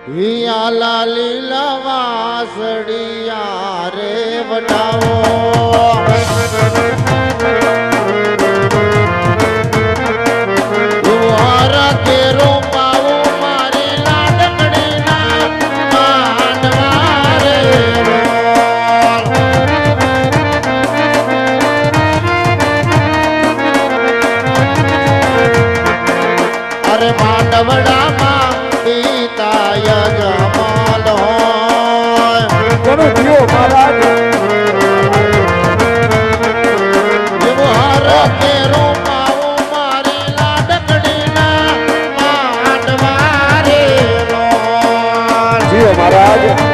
હિયા લીલા વાસડિયા રે વટાવો માંડવડામાં પિતા યજમાન હોય કોનો જીવો મહારાજ હર કે રૂપાવું મારી લાડકડીના માંડવા રે જીવો મહારાજ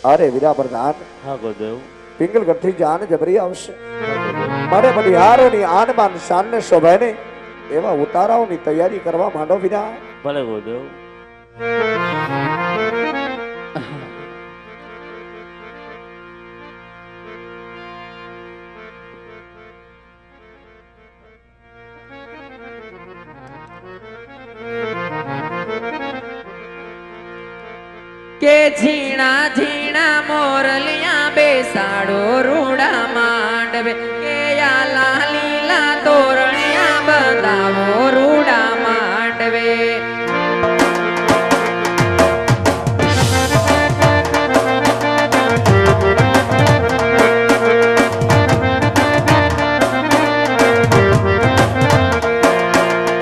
અરે વીરા પ્રધાન હા ગોદેવ પિંગલગઢ થી જાન જબરી આવશે મારે બલિહારો ની આન બાન શાન ને શોભે ને એવા ઉતારાઓ ની તૈયારી કરવા માંડો વીરા ભલે ગોદેવ કે ઝીણા ઝીણા મોરલિયા બેસાડો રૂડા માંડવે કે યાલા લીલા તોરણિયા બતાવો રૂડા માંડવે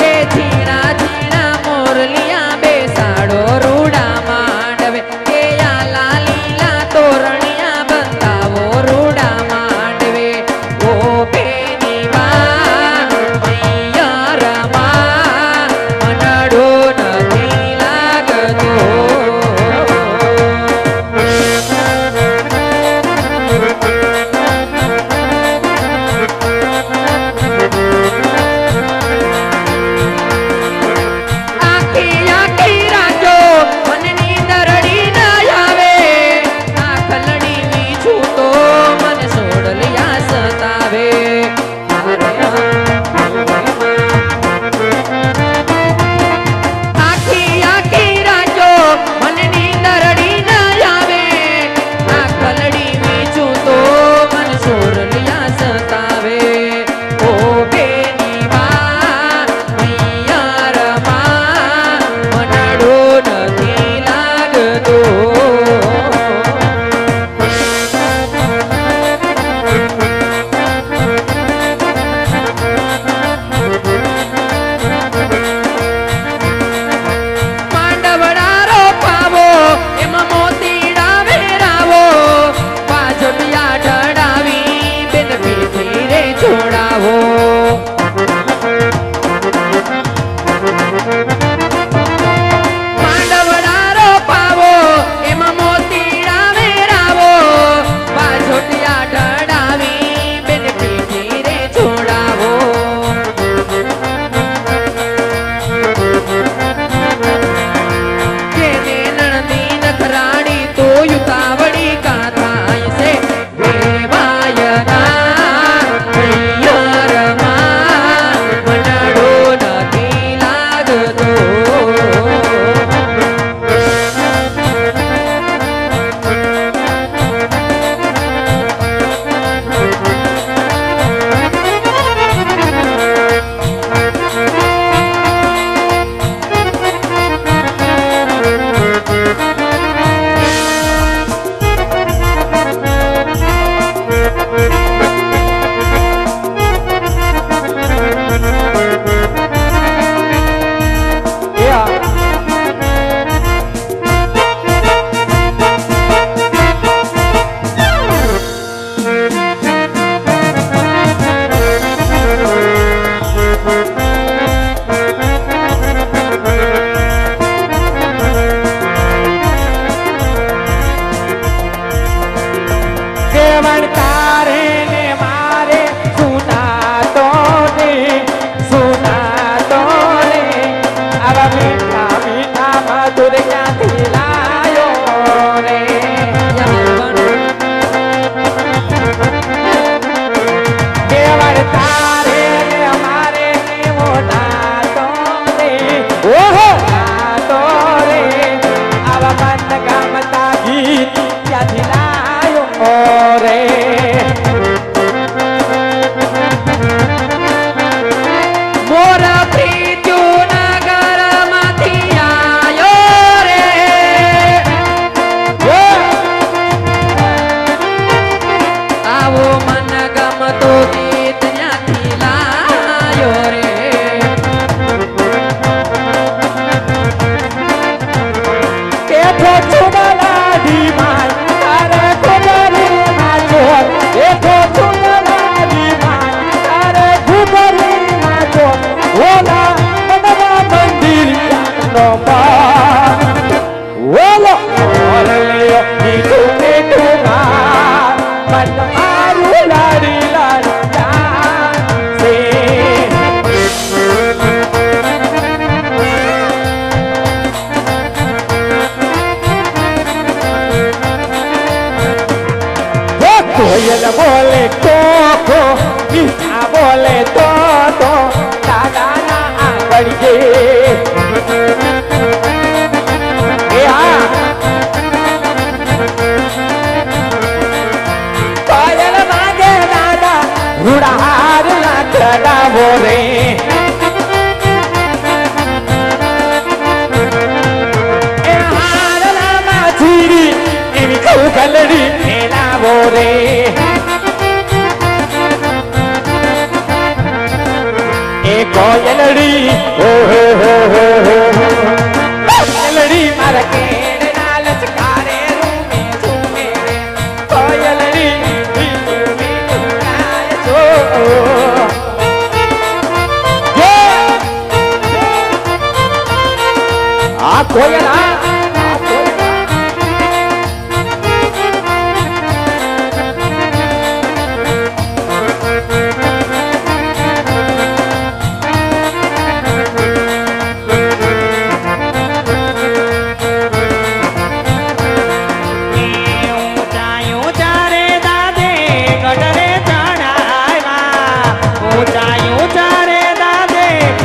કે હાર લાકડાવો રે એ હાર લામાં ચીરી એવી કહું ગલડી મેલાવો રે એ કોયલડી ઓ હો હો હો હો કોયલડી મારા કેડ ના લચકારે રૂમે ઝૂમે રે કોયલડી મીઠું મીઠું ગાય છો આ કોયલા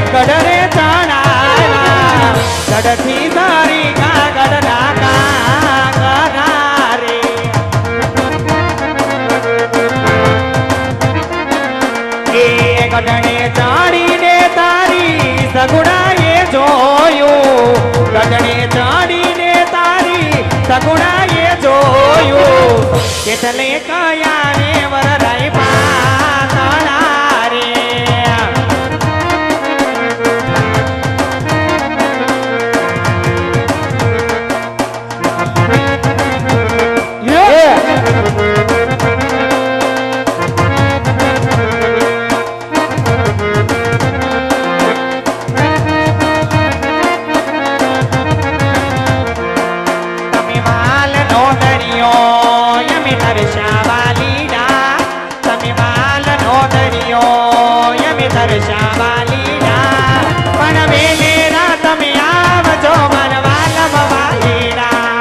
ગઢરે ચણાયા ગઢથી સારી કાગળ નાકા રે એ ગઢને ચડીને તારી સગુણાએ જોયું ગઢને ચડીને તારી સગુણાએ જોયું કેટલે કયા ને વરરાઈ પાતળા રે પણ વેલેરા તમે આવજો મનવાલમ વાલીડા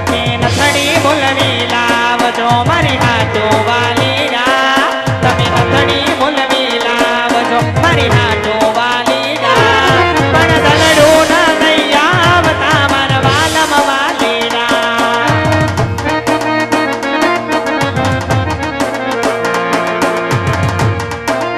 કે નથડી બોલવી લાવજો મારી હાટો વાલીડા તમે નથડી બોલવી લાવજો મારી હાટો